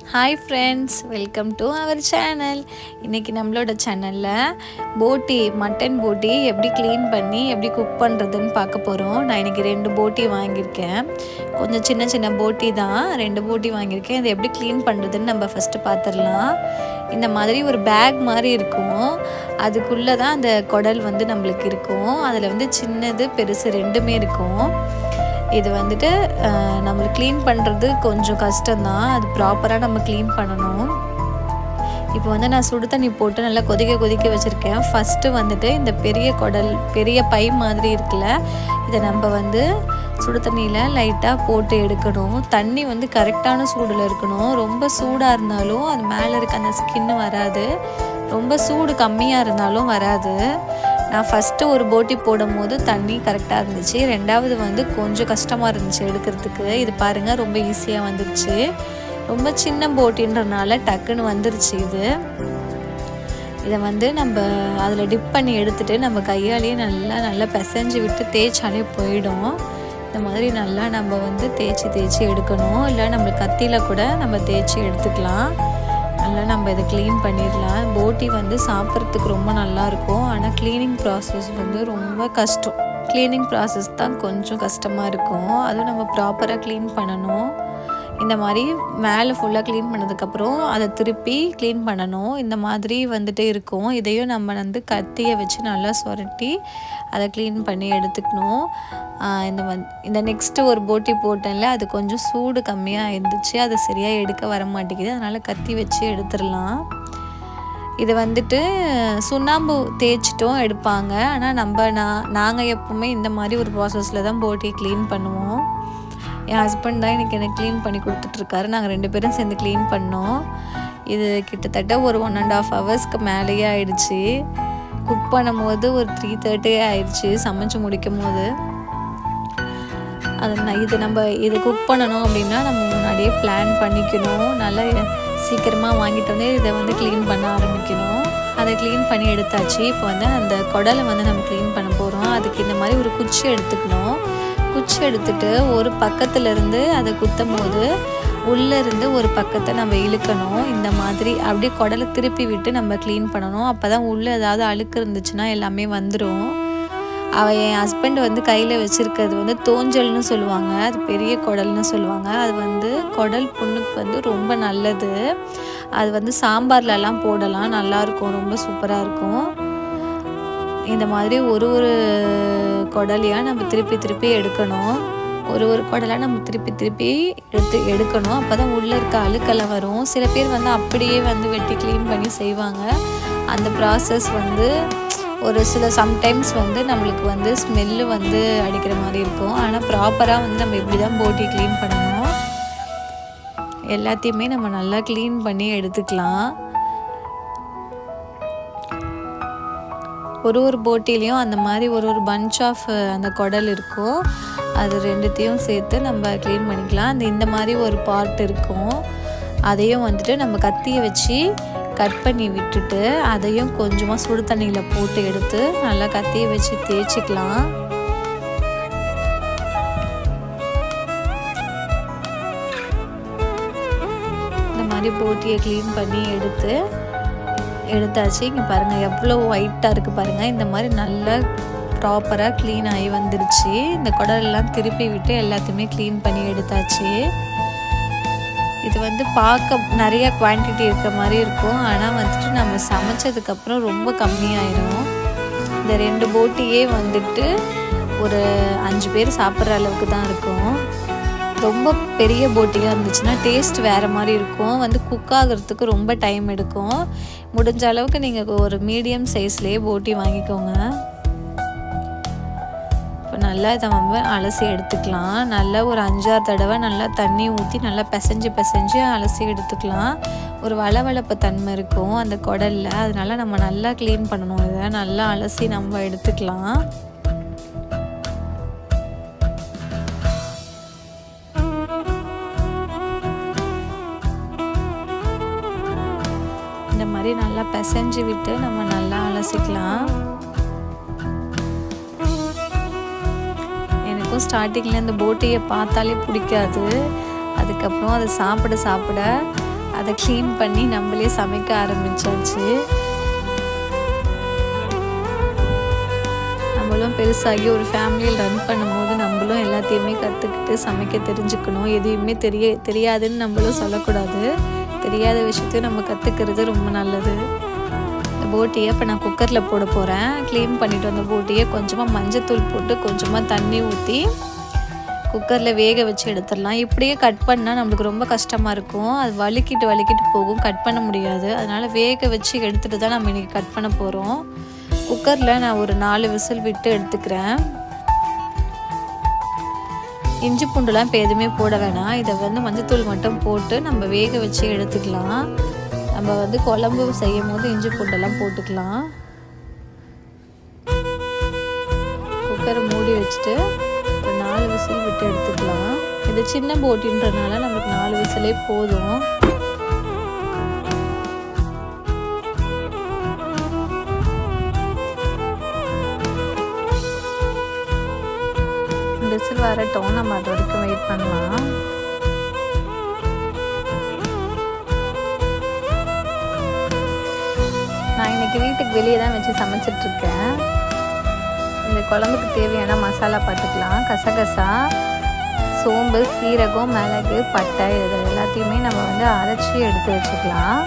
Hi friends, welcome to our channel. இன்றைக்கி நம்மளோட சேனலில் போட்டி, மட்டன் போட்டி எப்படி க்ளீன் பண்ணி எப்படி குக் பண்ணுறதுன்னு பார்க்க போகிறோம். நான் இன்றைக்கி 2 போட்டி வாங்கியிருக்கேன். கொஞ்சம் சின்ன சின்ன போட்டி தான், 2 போட்டி வாங்கியிருக்கேன். இதை எப்படி க்ளீன் பண்ணுறதுன்னு நம்ம ஃபஸ்ட்டு பார்த்துடலாம். இந்த மாதிரி ஒரு பேக் மாதிரி இருக்கும், அதுக்குள்ளே தான் அந்த குடல் நம்மளுக்கு இருக்கும். அதில் சின்னது பெருசு ரெண்டுமே இருக்கும். இது நம்மளுக்கு க்ளீன் பண்ணுறது கொஞ்சம் கஷ்டம்தான், அது ப்ராப்பராக நம்ம க்ளீன் பண்ணணும். இப்போ நான் சுடு தண்ணி போட்டு நல்லா கொதிக்க வச்சுருக்கேன். ஃபஸ்ட்டு இந்த பெரிய குடல், பெரிய பை மாதிரி இருக்குல்ல, இதை நம்ம சுடு தண்ணியில் லைட்டாக போட்டு எடுக்கணும். தண்ணி கரெக்டான சூடில் இருக்கணும். ரொம்ப சூடாக இருந்தாலும் அது மேலே இருக்க அந்த ஸ்கின்னு வராது, ரொம்ப சூடு கம்மியாக இருந்தாலும் வராது. நான் ஃபஸ்ட்டு ஒரு போட்டி போடும் போது தண்ணி கரெக்டாக இருந்துச்சு. ரெண்டாவது கொஞ்சம் கஷ்டமாக இருந்துச்சு எடுக்கிறதுக்கு. இது பாருங்கள், ரொம்ப ஈஸியாக வந்துருச்சு. ரொம்ப சின்ன போட்டின்றனால டக்குன்னு வந்துருச்சு. இதை நம்ம அதில் டிப் பண்ணி எடுத்துகிட்டு நம்ம கையாலேயே நல்லா பிசைஞ்சு விட்டு தேய்ச்சாலே போயிடும். இந்த மாதிரி நல்லா நம்ம தேய்ச்சி எடுக்கணும். இல்லை நம்ம கத்தியில் கூட நம்ம தேய்ச்சி எடுத்துக்கலாம். நல்லா நம்ம இதை க்ளீன் பண்ணிடலாம். போட்டி சாப்பிட்றதுக்கு ரொம்ப நல்லாயிருக்கும். ஆனால் க்ளீனிங் ப்ராசஸ் ரொம்ப கஷ்டம். க்ளீனிங் ப்ராசஸ் தான் கொஞ்சம் கஷ்டமாக இருக்கும். அதுவும் நம்ம ப்ராப்பராக க்ளீன் பண்ணணும். இந்த மாதிரி மேலே ஃபுல்லாக க்ளீன் பண்ணதுக்கப்புறம் அதை திருப்பி க்ளீன் பண்ணணும். இந்த மாதிரி இருக்கும். இதையும் நம்ம கத்தியை வச்சு நல்லா சுரட்டி அதை க்ளீன் பண்ணி எடுத்துக்கணும். இந்த நெக்ஸ்ட்டு ஒரு போட்டி போட்டேன்ல, அது கொஞ்சம் சூடு கம்மியாக இருந்துச்சு, அது சரியாக எடுக்க வர மாட்டேங்குது. அதனால் கத்தி வச்சு எடுத்துடலாம். இது சுண்ணாம்பு தேய்ச்சிட்டும் எடுப்பாங்க. ஆனால் நாங்கள் எப்போவுமே இந்த மாதிரி ஒரு ப்ராசஸில் தான் போட்டி க்ளீன் பண்ணுவோம். என் ஹஸ்பண்ட் தான் எனக்கு க்ளீன் பண்ணி கொடுத்துட்ருக்காரு. நாங்கள் 2 பேரும் சேர்ந்து க்ளீன் பண்ணோம். இது கிட்டத்தட்ட ஒரு 1.5 ஹவர்ஸ்க்கு மேலேயே ஆயிடுச்சு. குக் பண்ணும்போது ஒரு 3:30 ஆயிடுச்சு, சமைச்சு முடிக்கும் போது. இது குக் பண்ணணும் அப்படின்னா நம்ம முன்னாடியே பிளான் பண்ணிக்கணும். நல்லா சீக்கிரமாக வாங்கிட்டு இதை க்ளீன் பண்ண ஆரம்பிக்கணும். அதை க்ளீன் பண்ணி எடுத்தாச்சு. இப்போ அந்த குடலை நம்ம க்ளீன் பண்ண போகிறோம். அதுக்கு இந்த மாதிரி ஒரு குச்சி எடுத்துக்கணும். குச்சி எடுத்துகிட்டு ஒரு பக்கத்துலேருந்து அதை குத்தும் போது உள்ளேருந்து ஒரு பக்கத்தை நம்ம இழுக்கணும். இந்த மாதிரி அப்படியே குடலை திருப்பி விட்டு நம்ம க்ளீன் பண்ணணும். அப்போ தான் உள்ளே ஏதாவது அழுக்கு இருந்துச்சுன்னா எல்லாமே வந்துடும். என் ஹஸ்பண்ட் கையில் வச்சுருக்கிறது தோஞ்சல்னு சொல்லுவாங்க. அது பெரிய குடல்னு சொல்லுவாங்க. அது குடல் புண்ணுக்கு ரொம்ப நல்லது. அது சாம்பார்லலாம் போடலாம், நல்லாயிருக்கும், ரொம்ப சூப்பராக இருக்கும். இந்த மாதிரி ஒரு குடலையாக நம்ம திருப்பி எடுக்கணும். ஒரு குடலாக நம்ம திருப்பி எடுக்கணும். அப்போ தான் உள்ளே இருக்க அழுக்கெல்லாம் வரும். சில பேர் அப்படியே வெட்டி க்ளீன் பண்ணி செய்வாங்க. அந்த ப்ராசஸ் ஒரு சில சம்டைம்ஸ் நம்மளுக்கு ஸ்மெல்லு அடிக்கிற மாதிரி இருக்கும். ஆனால் ப்ராப்பராக நம்ம இப்படி தான் போட்டி க்ளீன் பண்ணணும். எல்லாத்தையுமே நம்ம நல்லா க்ளீன் பண்ணி எடுத்துக்கலாம். ஒரு போட்டிலையும் அந்த மாதிரி ஒரு பஞ்ச் ஆஃப் அந்த குடல் இருக்கும். அது 2த்தையும் சேர்த்து நம்ம க்ளீன் பண்ணிக்கலாம். இந்த மாதிரி ஒரு பார்ட் இருக்கும். அதையும் நம்ம கத்தியை வச்சு கட் பண்ணி விட்டுட்டு அதையும் கொஞ்சமாக சுடு தண்ணியில் போட்டு எடுத்து நல்லா கத்தியை வச்சு தேய்ச்சிக்கலாம். இந்த மாதிரி போட்டியை க்ளீன் பண்ணி எடுத்தாச்சு. இங்கே பாருங்கள் எவ்வளோ ஒயிட்டாக இருக்குது பாருங்கள். இந்த மாதிரி நல்லா ப்ராப்பராக க்ளீன் ஆகி வந்துருச்சு. இந்த குடலெல்லாம் திருப்பி விட்டு எல்லாத்தையுமே க்ளீன் பண்ணி எடுத்தாச்சு. இது பார்க்க நிறைய குவான்டிட்டி இருக்க மாதிரி இருக்கும். ஆனால் நம்ம சமைச்சதுக்கப்புறம் ரொம்ப கம்மியாயிடும். இந்த 2 போட்டியே ஒரு 5 பேர் சாப்பிட்ற அளவுக்கு தான் இருக்கும். ரொம்ப பெரிய போட்டியாக இருந்துச்சுன்னா டேஸ்ட் வேறு மாதிரி இருக்கும். குக் ஆகிறதுக்கு ரொம்ப டைம் எடுக்கும். முடிஞ்ச அளவுக்கு நீங்கள் ஒரு மீடியம் சைஸ்லேயே போட்டி வாங்கிக்கோங்க. இப்போ நல்லா இதை அலசி எடுத்துக்கலாம். நல்லா ஒரு 5-6 தடவை நல்லா தண்ணி ஊற்றி நல்லா பிசைஞ்சு அலசி எடுத்துக்கலாம். ஒரு வளவளப்பு தன்மை இருக்கும் அந்த குடலில், அதனால நம்ம நல்லா க்ளீன் பண்ணணும். இதை நல்லா அலசி நம்ம எடுத்துக்கலாம். இந்த மாதிரி நல்லா பிசைஞ்சு விட்டு நம்ம நல்லா அலசிக்கலாம். எனக்கும் ஸ்டார்டிங்கில் இந்த போட்டியை பார்த்தாலே பிடிக்காது. அதுக்கப்புறம் அதை சாப்பிட அதை க்ளீன் பண்ணி நம்மளே சமைக்க ஆரம்பிச்சாச்சு. நம்மளும் பெருசாகி ஒரு ஃபேமிலியில் ரன் பண்ணும்போது நம்மளும் எல்லாத்தையுமே கற்றுக்கிட்டு சமைக்க தெரிஞ்சுக்கணும். எதுவுமே தெரியாதுன்னு நம்மளும் சொல்லக்கூடாது. தெரியாத விஷயத்தையும் நம்ம கற்றுக்கிறது ரொம்ப நல்லது. இந்த போட்டியை இப்போ நான் குக்கரில் போட போகிறேன். க்ளீன் பண்ணிவிட்டு வந்த போட்டியை கொஞ்சமாக மஞ்சத்தூள் போட்டு கொஞ்சமாக தண்ணி ஊற்றி குக்கரில் வேக வச்சு எடுத்துடலாம். இப்படியே கட் பண்ணால் நம்மளுக்கு ரொம்ப கஷ்டமாக இருக்கும். அது வலிக்கிட்டு போகும், கட் பண்ண முடியாது. அதனால் வேக வச்சு எடுத்துகிட்டு தான் நம்ம இன்றைக்கி கட் பண்ண போகிறோம். குக்கரில் நான் ஒரு 4 விசில் விட்டு எடுத்துக்கிறேன். இஞ்சி பூண்டுலாம் இப்போ எதுவுமே போட வேணாம். இதை மஞ்சத்தூள் மட்டும் போட்டு நம்ம வேக வச்சு எடுத்துக்கலாம். நம்ம குழம்பு செய்யும் போது இஞ்சி பூண்டெல்லாம் போட்டுக்கலாம். குக்கரை மூடி வச்சுட்டு ஒரு 4 விசில் விட்டு எடுத்துக்கலாம். இது சின்ன போட்டின்றதுனால நமக்கு 4 விசிலே போதும். விசில் வரட்டும், நம்ம அது வரைக்கும் வெயிட் பண்ணலாம். நான் இன்னைக்கு வீட்டுக்கு வெளியே தான் வச்சு சமைச்சிட்ருக்கேன். இந்த குழம்புக்கு தேவையான மசாலா பார்த்துக்கலாம். கசகசா, சோம்பு, சீரகம், மிளகு, பட்டை இது எல்லாத்தையுமே நம்ம அரைச்சி எடுத்து வச்சுக்கலாம்.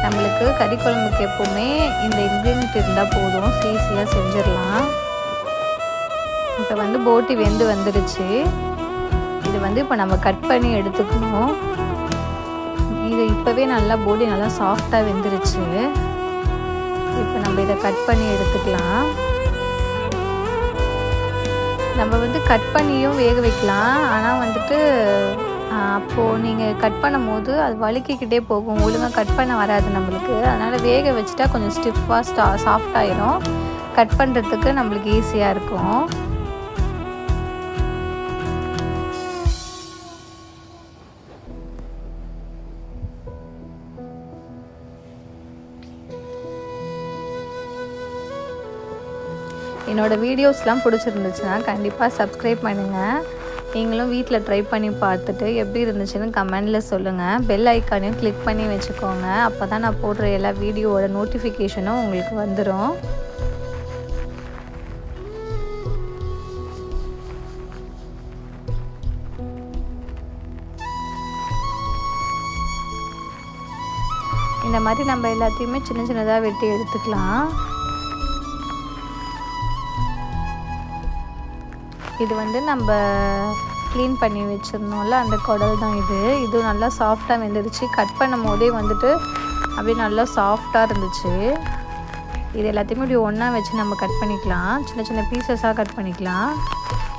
நம்மளுக்கு கறி குழம்புக்கு எப்போவுமே இந்த இன்க்ரீடியன்ட் இருந்தால் போதும், ஈஸியாக செஞ்சிடலாம். இப்போ போட்டி வெந்து வந்துடுச்சு. இது இப்போ நம்ம கட் பண்ணி எடுத்துக்கணும். இது இப்போவே நல்லா போட்டி நல்லா சாஃப்டாக வெந்துருச்சு. இப்போ நம்ம இதை கட் பண்ணி எடுத்துக்கலாம். நம்ம கட் பண்ணியும் வேக வைக்கலாம். ஆனால் அப்போது நீங்கள் கட் பண்ணும் போது அது வலிக்கிக்கிட்டே போகும், ஒழுங்காக கட் பண்ண வராது நம்மளுக்கு. அதனால் வேக வச்சுட்டா கொஞ்சம் ஸ்டிஃபாக சாஃப்டாயிடும். கட் பண்ணுறதுக்கு நம்மளுக்கு ஈஸியாக இருக்கும். என்னோடய வீடியோஸ்லாம் பிடிச்சிருந்துச்சுன்னா கண்டிப்பாக சப்ஸ்கிரைப் பண்ணுங்கள். நீங்களும் வீட்டில் ட்ரை பண்ணி பார்த்துட்டு எப்படி இருந்துச்சுன்னு கமெண்டில் சொல்லுங்கள். பெல் ஐக்கானையும் கிளிக் பண்ணி வச்சுக்கோங்க. அப்போ தான் நான் போடுற எல்லா வீடியோவோட நோட்டிஃபிகேஷனும் உங்களுக்கு வந்துடும். இந்த மாதிரி நம்ம எல்லாத்தையுமே சின்ன சின்னதாக வெட்டி எடுத்துக்கலாம். இது நம்ம க்ளீன் பண்ணி வச்சுருந்தோம்ல, அந்த குடல் தான் இது. இது நல்லா சாஃப்டாக வெந்துருச்சு. கட் பண்ணும் போதே அப்படியே நல்லா சாஃப்டாக இருந்துச்சு. இது எல்லாத்தையுமே இப்படி ஒன்றா வச்சு நம்ம கட் பண்ணிக்கலாம். சின்ன சின்ன பீசஸாக கட் பண்ணிக்கலாம்.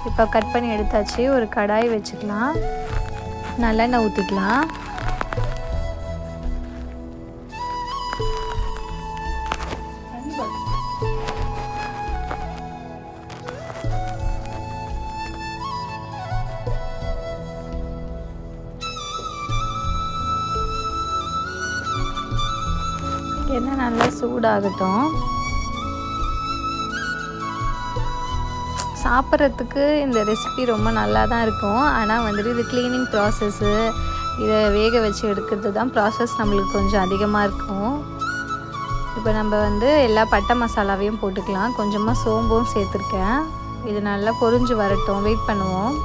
இப்போ கட் பண்ணி எடுத்தாச்சு. ஒரு கடாய் வச்சுக்கலாம். நல்லெண்ணெய் ஊற்றிக்கலாம். எண்ணெய் நல்லா சூடாகட்டும். சாப்பிட்றதுக்கு இந்த ரெசிபி ரொம்ப நல்லா தான் இருக்கும். ஆனால் இது க்ளீனிங் ப்ராசஸ்ஸு, இதை வேக வச்சு எடுக்கிறது தான் ப்ராசஸ் நம்மளுக்கு கொஞ்சம் அதிகமாக இருக்கும். இப்போ நம்ம எல்லா பட்டை மசாலாவையும் போட்டுக்கலாம். கொஞ்சமாக சோம்பும் சேர்த்துருக்கேன். இது நல்லா பொரிஞ்சு வரட்டும், வெயிட் பண்ணுவோம்.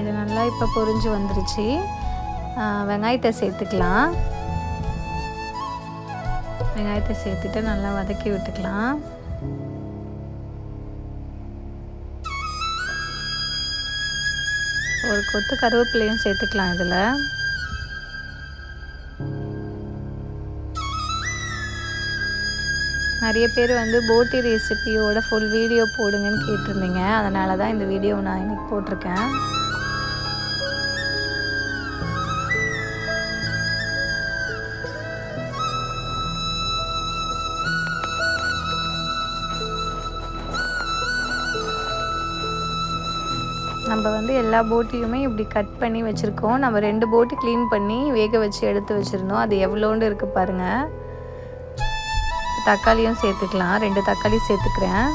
இது நல்லா இப்போ பொரிஞ்சு வந்துருச்சு. வெங்காயத்தை சேர்த்துக்கலாம். வெங்காயத்தை சேர்த்துட்டு நல்லா வதக்கி விட்டுக்கலாம். ஒரு கொத்து கருவேப்பிலையும் சேர்த்துக்கலாம். இதில் நிறைய பேர் போட்டி ரெசிபியோட ஃபுல் வீடியோ போடுங்கன்னு கேட்டிருந்தீங்க. அதனால தான் இந்த வீடியோ நான் இன்றைக்கி போட்டிருக்கேன். நம்ம எல்லா போட்டியுமே இப்படி கட் பண்ணி வச்சுருக்கோம். நம்ம 2 போட்டி க்ளீன் பண்ணி வேக வச்சு எடுத்து வச்சுருந்தோம். அது எவ்வளோண்டு இருக்குது பாருங்கள். தக்காளியும் சேர்த்துக்கலாம். 2 தக்காளி சேர்த்துக்கிறேன்.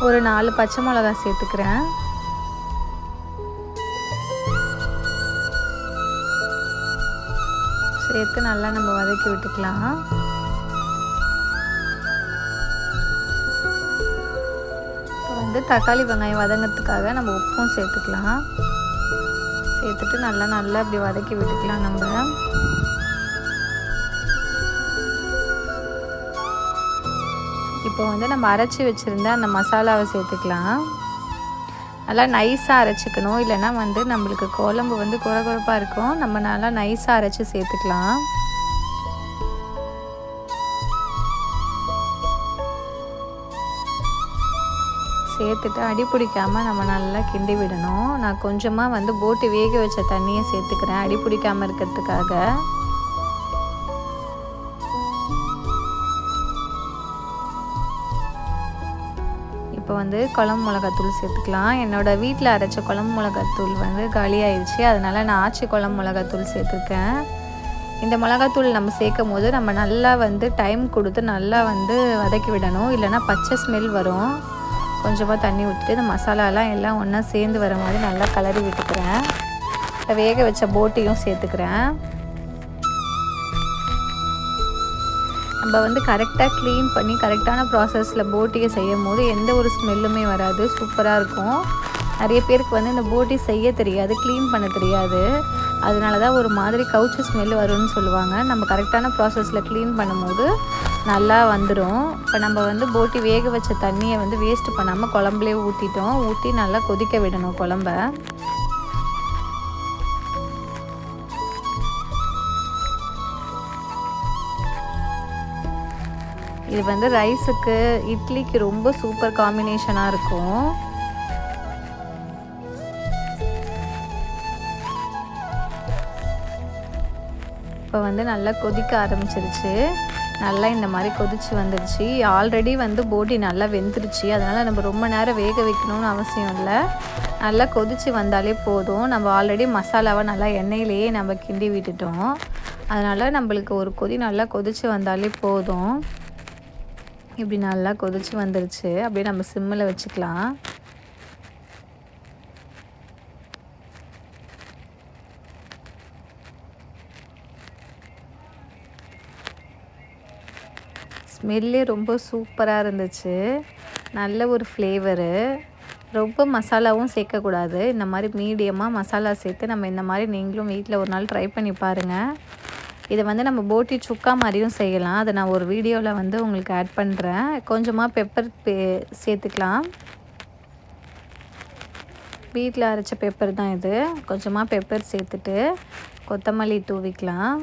ஒரு 4 பச்சை மிளகாய் சேர்த்துக்கிறேன். சேர்த்து நல்லா நம்ம வதக்கி விட்டுக்கலாம். இப்போ வந்து தக்காளி வெங்காயம் வதங்கிறதுக்காக நம்ம உப்பும் சேர்த்துக்கலாம். சேர்த்துட்டு நல்லா இப்படி வதக்கி விட்டுக்கலாம். நம்ம இப்போ வந்து நம்ம அரைச்சி வச்சுருந்த அந்த மசாலாவை சேர்த்துக்கலாம். நல்லா நைஸாக அரைச்சிக்கணும், இல்லைன்னா வந்து நம்மளுக்கு குழம்பு வந்து குறகுறப்பாக இருக்கும். நம்ம நல்லா நைஸாக அரைச்சி சேர்த்துக்கலாம். சேர்த்துட்டு அடி பிடிக்காமல் நம்ம நல்லா கிண்டி விடணும். நான் கொஞ்சமாக வந்து போட்டு வேக வச்ச தண்ணியை சேர்த்துக்கிறேன் அடி பிடிக்காமல் இருக்கிறதுக்காக. இப்போ வந்து குழம்பு மிளகாத்தூள் சேர்த்துக்கலாம். என்னோடய வீட்டில் அரைச்ச குழம்பு மிளகாத்தூள் வந்து காலியாகிடுச்சு, அதனால் நான் ஆச்சி குழம்பு மிளகாத்தூள் சேர்த்துருக்கேன். இந்த மிளகாத்தூள் நம்ம சேர்க்கும் போது நம்ம நல்லா வந்து டைம் கொடுத்து நல்லா வந்து வதக்கி விடணும், இல்லைனா பச்சை ஸ்மெல் வரும். கொஞ்சமாக தண்ணி ஊற்றிட்டு இந்த மசாலாலாம் எல்லாம் ஒன்றா சேர்ந்து வர மாதிரி நல்லா கலரி விட்டுக்கிறேன். இப்போ வேக வச்ச போட்டியும் சேர்த்துக்கிறேன். நம்ம வந்து கரெக்டாக க்ளீன் பண்ணி கரெக்டான ப்ராசஸில் போட்டியை செய்யும் போது எந்த ஒரு ஸ்மெல்லுமே வராது, சூப்பராக இருக்கும். நிறைய பேருக்கு வந்து இந்த போட்டி செய்ய தெரியாது, க்ளீன் பண்ண தெரியாது, அதனால தான் ஒரு மாதிரி கவுச்சி ஸ்மெல் வரும்னு சொல்லுவாங்க. நம்ம கரெக்டான ப்ராசஸில் க்ளீன் பண்ணும்போது நல்லா வந்துடும். இப்போ நம்ம வந்து போட்டி வேக வச்ச தண்ணியை வந்து வேஸ்ட் பண்ணாமல் குழம்புலேயே ஊற்றி நல்லா கொதிக்க விடணும் குழம்ப. இது வந்து ரைஸுக்கு இட்லிக்கு ரொம்ப சூப்பர் காம்பினேஷனாக இருக்கும். இப்போ வந்து நல்லா கொதிக்க ஆரம்பிச்சிருச்சு. நல்லா இந்த மாதிரி கொதிச்சு வந்துடுச்சு. ஆல்ரெடி வந்து போட்டி நல்லா வெந்துருச்சு, அதனால் நம்ம ரொம்ப நேரம் வேக வைக்கணும்னு அவசியம் இல்லை. நல்லா கொதிச்சு வந்தாலே போதும். நம்ம ஆல்ரெடி மசாலாவை நல்லா எண்ணெயிலேயே நம்ம கிண்டி விட்டுட்டோம், அதனால் நம்மளுக்கு ஒரு கொதி நல்லா கொதிச்சு வந்தாலே போதும். இப்படி நல்லா கொதிச்சு வந்துருச்சு. அப்படியே நம்ம சிம்மில் வச்சுக்கலாம். ஸ்மெல்லே ரொம்ப சூப்பராக இருந்துச்சு, நல்ல ஒரு ஃப்ளேவரு. ரொம்ப மசாலாவும் சேர்க்கக்கூடாது, இந்த மாதிரி மீடியமாக மசாலா சேர்த்து நம்ம இந்த மாதிரி நீங்களும் வீட்டில் ஒரு நாள் ட்ரை பண்ணி பாருங்கள். இதை வந்து நம்ம போட்டி சுக்கா மாதிரியும் செய்யலாம், அதை நான் ஒரு வீடியோவில் வந்து உங்களுக்கு ஆட் பண்ணுறேன். கொஞ்சமாக பெப்பர் சேர்த்துக்கலாம். வீட்டில் அரைச்ச பெப்பர் தான் இது. கொஞ்சமாக பெப்பர் சேர்த்துட்டு கொத்தமல்லி தூவிக்கலாம்.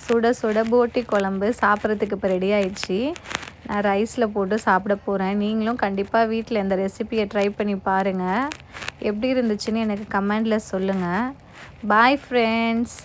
சுட சுட போட்டி குழம்பு சாப்பிட்றதுக்கு இப்போ ரெடி ஆயிடுச்சு. நான் ரைஸில் போட்டு சாப்பிட போகிறேன். நீங்களும் கண்டிப்பாக வீட்டில் இந்த ரெசிபியை ட்ரை பண்ணி பாருங்கள். எப்படி இருந்துச்சுன்னு எனக்கு கமெண்டில் சொல்லுங்கள். Bye friends.